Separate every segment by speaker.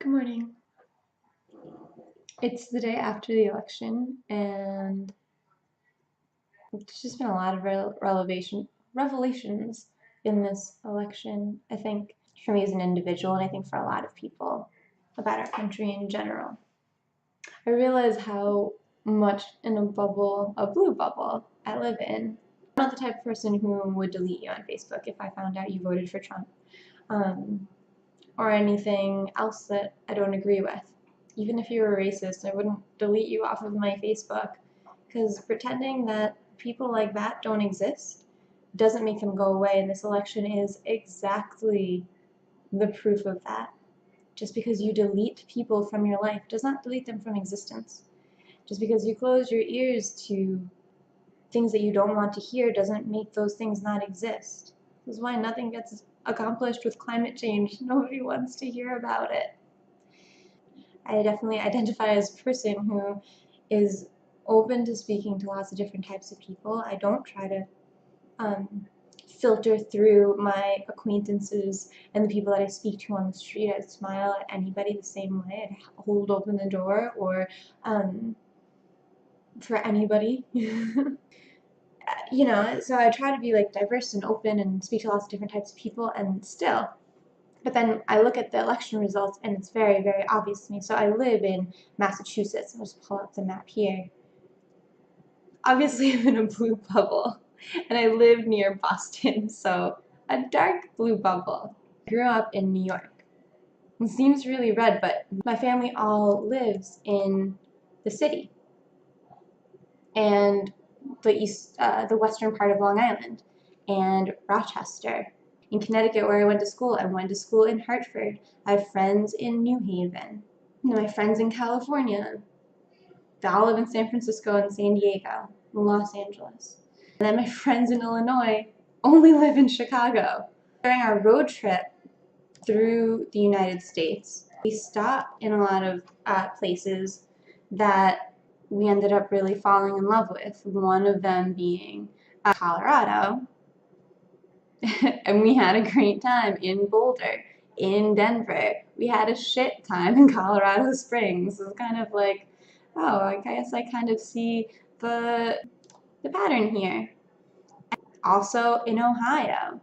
Speaker 1: Good morning. It's the day after the election, and there's just been a lot of revelations in this election, I think, for me as an individual, and I think for a lot of people about our country in general. I realize how much in a bubble, a blue bubble, I live in. I'm not the type of person who would delete you on Facebook if I found out you voted for Trump, or anything else that I don't agree with. Even if you were racist, I wouldn't delete you off of my Facebook, because pretending that people like that don't exist doesn't make them go away, and this election is exactly the proof of that. Just because you delete people from your life does not delete them from existence. Just because you close your ears to things that you don't want to hear doesn't make those things not exist. This is why nothing gets accomplished with climate change. Nobody wants to hear about it. I definitely identify as a person who is open to speaking to lots of different types of people. I don't try to filter through my acquaintances and the people that I speak to on the street. I smile at anybody the same way. I hold open the door or for anybody. So I try to be like diverse and open and speak to lots of different types of people, and still. But then I look at the election results and it's very, very obvious to me. So I live in Massachusetts. I'll just pull up the map here. Obviously, I'm in a blue bubble, and I live near Boston, so a dark blue bubble. I grew up in New York. It seems really red, but my family all lives in the city and the western part of Long Island and Rochester. In Connecticut, where I went to school, I went to school in Hartford. I have friends in New Haven. My friends in California, they all live in San Francisco and San Diego, and Los Angeles. And then my friends in Illinois only live in Chicago. During our road trip through the United States, we stopped in a lot of places that we ended up really falling in love with. One of them being Colorado. And we had a great time in Boulder, in Denver. We had a shit time in Colorado Springs. It was kind of like, oh, I guess I kind of see the pattern here. Also in Ohio.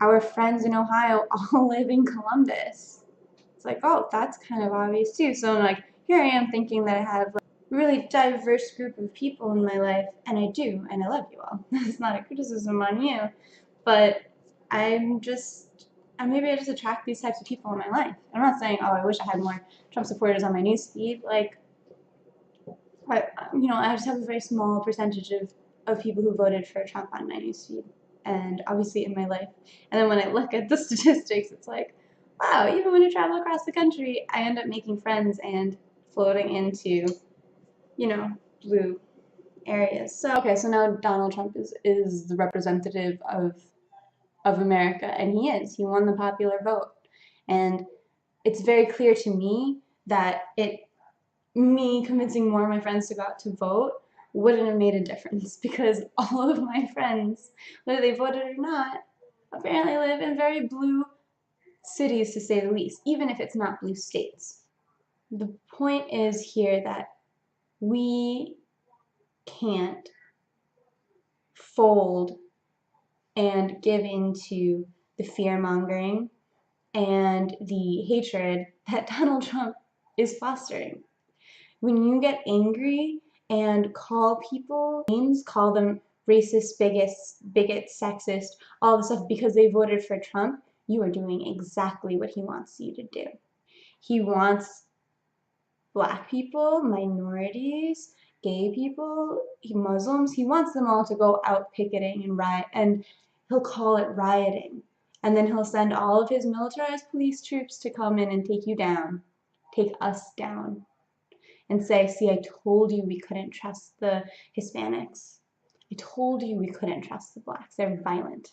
Speaker 1: Our friends in Ohio all live in Columbus. It's like, oh, that's kind of obvious too. So I'm like, here I am thinking that I have like a really diverse group of people in my life, and I do, and I love you all. It's not a criticism on you, but maybe I just attract these types of people in my life. I'm not saying, oh, I wish I had more Trump supporters on my newsfeed. Like, I just have a very small percentage of people who voted for Trump on my newsfeed, and obviously in my life. And then when I look at the statistics, it's like, wow, even when I travel across the country, I end up making friends and floating into, blue areas. So okay, so now Donald Trump is the representative of America, and he is. He won the popular vote. And it's very clear to me that me convincing more of my friends to go out to vote wouldn't have made a difference, because all of my friends, whether they voted or not, apparently live in very blue cities, to say the least, even if it's not blue states. The point is here that we can't fold and give into the fear mongering and the hatred that Donald Trump is fostering. When you get angry and call people names, call them racist, bigots, sexist, all this stuff because they voted for Trump, you are doing exactly what he wants you to do. He wants black people, minorities, gay people, Muslims, he wants them all to go out picketing and riot, and he'll call it rioting. And then he'll send all of his militarized police troops to come in and take you down, take us down, and say, see, I told you we couldn't trust the Hispanics. I told you we couldn't trust the blacks. They're violent.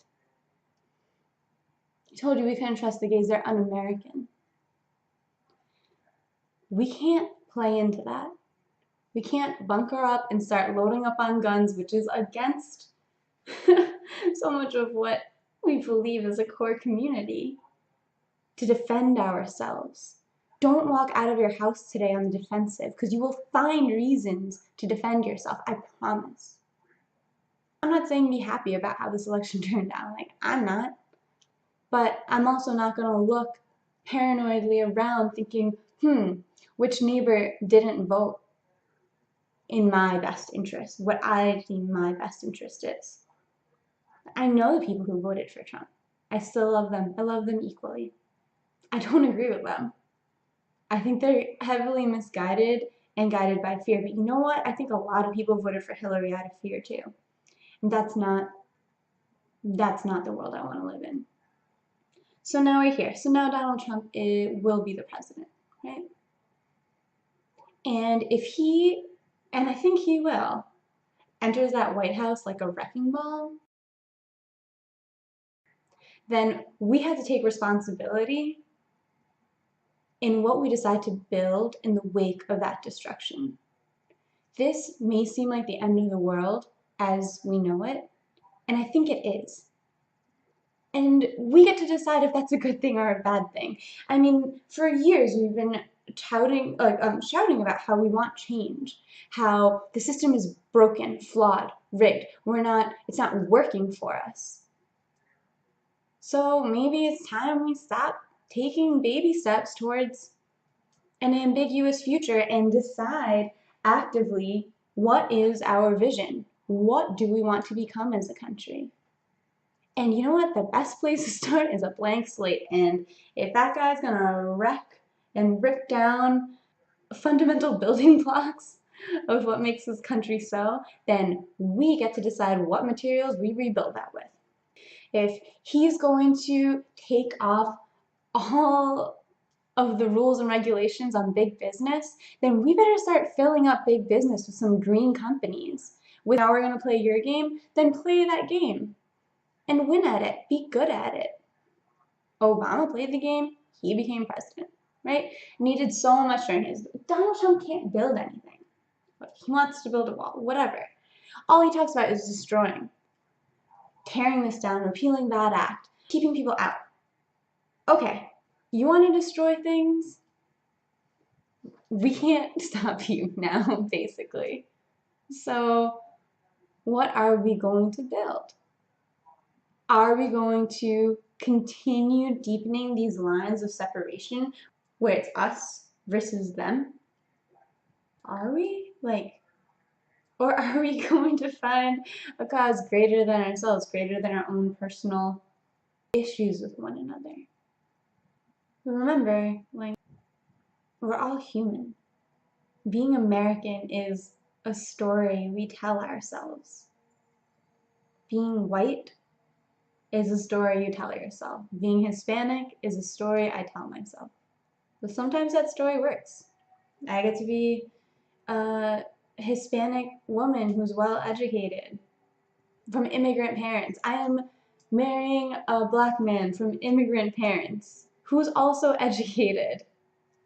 Speaker 1: I told you we couldn't trust the gays. They're un-American. We can't play into that. We can't bunker up and start loading up on guns, which is against so much of what we believe as a core community, to defend ourselves. Don't walk out of your house today on the defensive, because you will find reasons to defend yourself, I promise. I'm not saying be happy about how this election turned out. Like, I'm not. But I'm also not going to look paranoidly around thinking, which neighbor didn't vote in my best interest, what I deem my best interest is. I know the people who voted for Trump. I still love them. I love them equally. I don't agree with them. I think they're heavily misguided and guided by fear. But you know what? I think a lot of people voted for Hillary out of fear too. And that's not the world I want to live in. So now we're here. So now Donald Trump will be the president, right? And if he, and I think he will, enters that White House like a wrecking ball, then we have to take responsibility in what we decide to build in the wake of that destruction. This may seem like the end of the world as we know it, and I think it is. And we get to decide if that's a good thing or a bad thing. I mean, for years we've been shouting about how we want change, how the system is broken, flawed, rigged. It's not working for us. So maybe it's time we stop taking baby steps towards an ambiguous future and decide actively what is our vision? What do we want to become as a country? And you know what? The best place to start is a blank slate. And if that guy's gonna wreck and rip down fundamental building blocks of what makes this country so, then we get to decide what materials we rebuild that with. If he's going to take off all of the rules and regulations on big business, then we better start filling up big business with some green companies. Now we're gonna play your game, then play that game. And win at it. Be good at it. Obama played the game. He became president, right? And he did so much during his. Donald Trump can't build anything. He wants to build a wall, whatever. All he talks about is destroying, tearing this down, repealing that act, keeping people out. Okay, you want to destroy things? We can't stop you now, basically. So, what are we going to build? Are we going to continue deepening these lines of separation where it's us versus them? Are we? Or are we going to find a cause greater than ourselves, greater than our own personal issues with one another? Remember, we're all human. Being American is a story we tell ourselves. Being white is a story you tell yourself. Being Hispanic is a story I tell myself. But sometimes that story works. I get to be a Hispanic woman who's well educated from immigrant parents. I am marrying a black man from immigrant parents who's also educated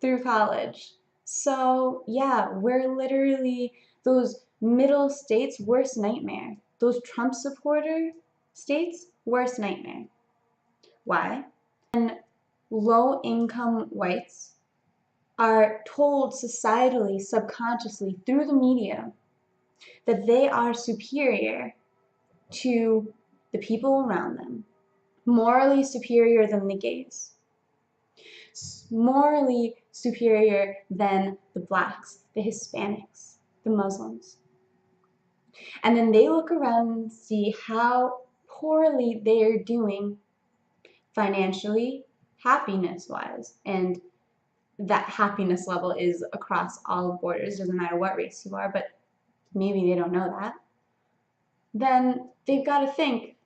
Speaker 1: through college. So yeah, we're literally those middle states' worst nightmare. Those Trump supporter states' worst nightmare. Why? And low-income whites are told societally, subconsciously, through the media, that they are superior to the people around them, morally superior than the gays, morally superior than the blacks, the Hispanics, the Muslims. And then they look around and see how poorly they are doing financially, happiness-wise, and that happiness level is across all borders, doesn't matter what race you are, but maybe they don't know that. Then they've got to think,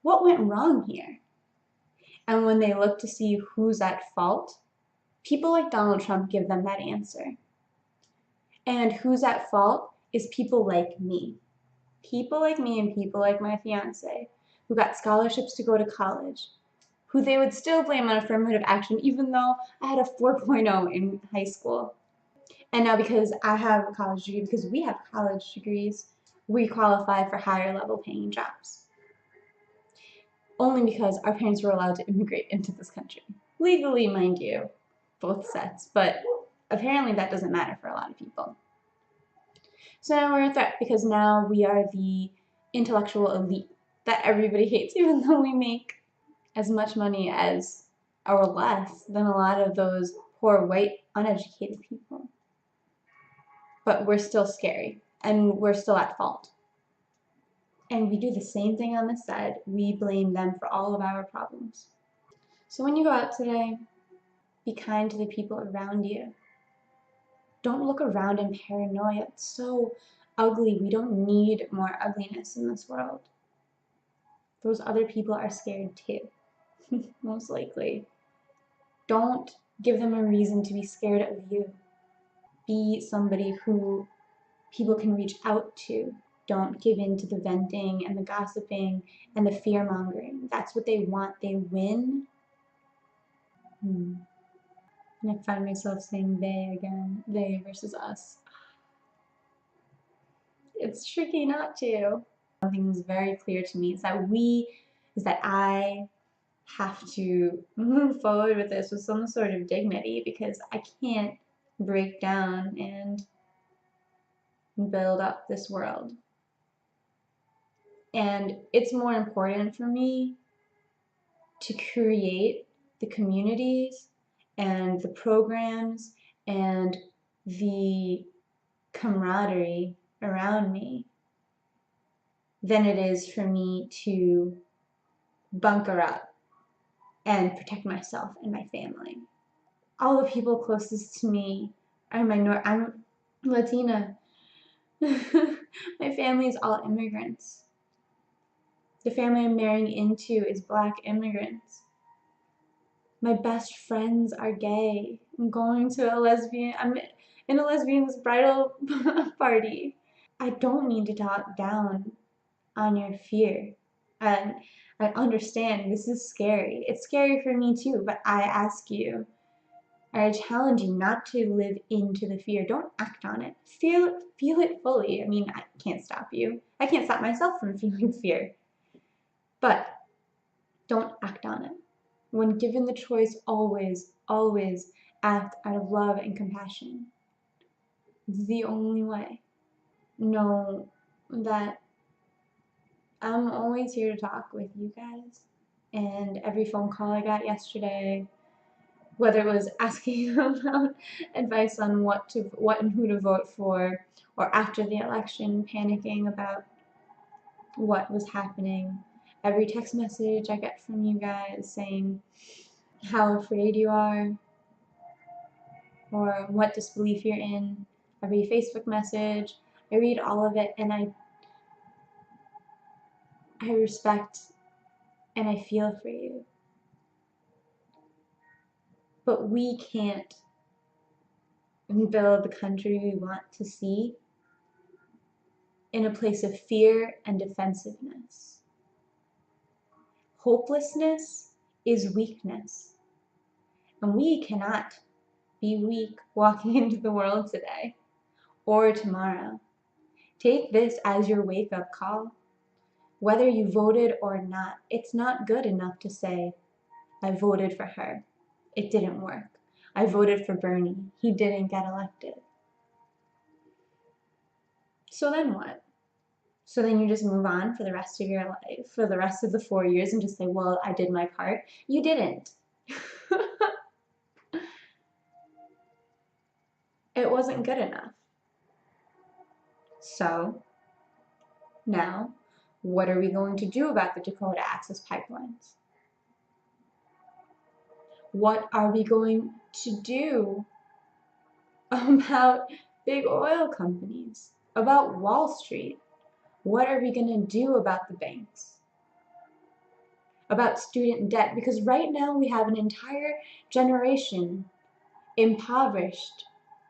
Speaker 1: what went wrong here? And when they look to see who's at fault, people like Donald Trump give them that answer. And who's at fault is people like me. People like me and people like my fiance, who got scholarships to go to college, who they would still blame on affirmative action even though I had a 4.0 in high school. And now because I have a college degree, because we have college degrees, we qualify for higher level paying jobs. Only because our parents were allowed to immigrate into this country. Legally, mind you. both sets, but apparently that doesn't matter for a lot of people. So now we're a threat because now we are the intellectual elite that everybody hates, even though we make as much money as or less than a lot of those poor white uneducated people. But we're still scary and we're still at fault. And we do the same thing on this side. We blame them for all of our problems. So when you go out today, be kind to the people around you. Don't look around in paranoia. It's so ugly. We don't need more ugliness in this world. Those other people are scared too, most likely. Don't give them a reason to be scared of you. Be somebody who people can reach out to. Don't give in to the venting and the gossiping and the fear mongering. That's what they want. They win. And I find myself saying they again. They versus us. It's tricky not to. Something that's very clear to me is that I have to move forward with this with some sort of dignity because I can't break down and build up this world. And it's more important for me to create the communities and the programs and the camaraderie around me than it is for me to bunker up and protect myself and my family. All the people closest to me are I'm Latina. My family is all immigrants. The family I'm marrying into is Black immigrants. My best friends are gay. I'm in a lesbian's bridal party. I don't mean to talk down on your fear. And I understand this is scary. It's scary for me too, but I challenge you not to live into the fear. Don't act on it. Feel it fully. I mean, I can't stop you. I can't stop myself from feeling fear. But don't act on it. When given the choice, always, always act out of love and compassion. It's the only way. Know that I'm always here to talk with you guys. And every phone call I got yesterday, whether it was asking about advice on what and who to vote for, or after the election panicking about what was happening, every text message I get from you guys saying how afraid you are or what disbelief you're in, every Facebook message, I read all of it and I respect and I feel for you. But we can't build the country we want to see in a place of fear and defensiveness. Hopelessness is weakness. And we cannot be weak walking into the world today or tomorrow. Take this as your wake-up call. Whether you voted or not, it's not good enough to say, I voted for her. It didn't work. I voted for Bernie. He didn't get elected. So then what? So then you just move on for the rest of your life, for the rest of the 4 years and just say, well, I did my part. You didn't. It wasn't good enough. So now, what are we going to do about the Dakota Access Pipelines? What are we going to do about big oil companies, about Wall Street? What are we going to do about the banks? About student debt? Because right now we have an entire generation impoverished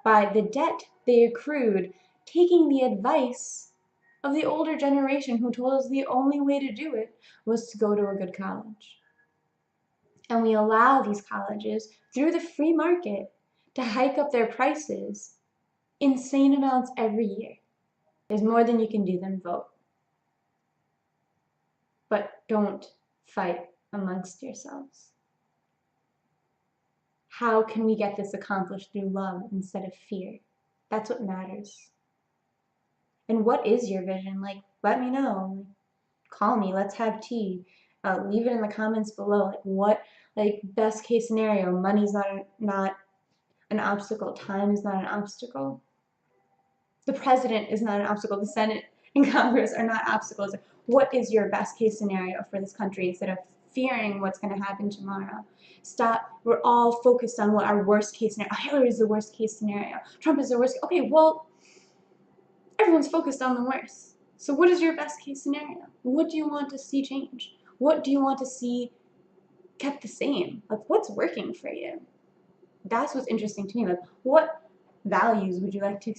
Speaker 1: by the debt they accrued, taking the advice of the older generation who told us the only way to do it was to go to a good college. And we allow these colleges, through the free market, to hike up their prices insane amounts every year. There's more than you can do than vote. But don't fight amongst yourselves. how can we get this accomplished through love instead of fear? That's what matters. And what is your vision? Like, let me know. Call me. Let's have tea. Leave it in the comments below. Like, what, like, best case scenario? Money's not an obstacle. Time is not an obstacle. The president is not an obstacle. The Senate and Congress are not obstacles. What is your best case scenario for this country instead of fearing what's going to happen tomorrow? Stop. We're all focused on what our worst case scenario. Hillary is the worst case scenario. Trump is the worst. Okay, well, everyone's focused on the worst. So what is your best case scenario? What do you want to see change? What do you want to see kept the same? Like, what's working for you? That's what's interesting to me. Like, what values would you like to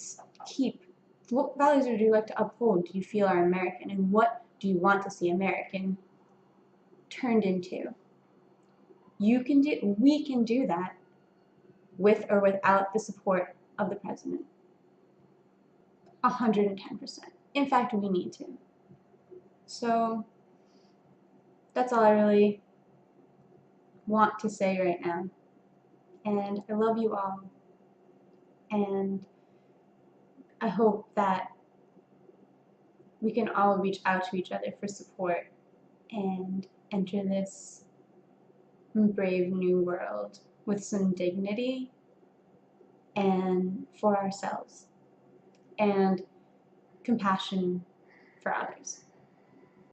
Speaker 1: keep? What values would you like to uphold? Do you feel are American? And what do you want to see American turned into? We can do that with or without the support of the president. 110%. In fact, we need to. So that's all I really want to say right now. And I love you all. And I hope that we can all reach out to each other for support and enter this brave new world with some dignity and for ourselves and compassion for others.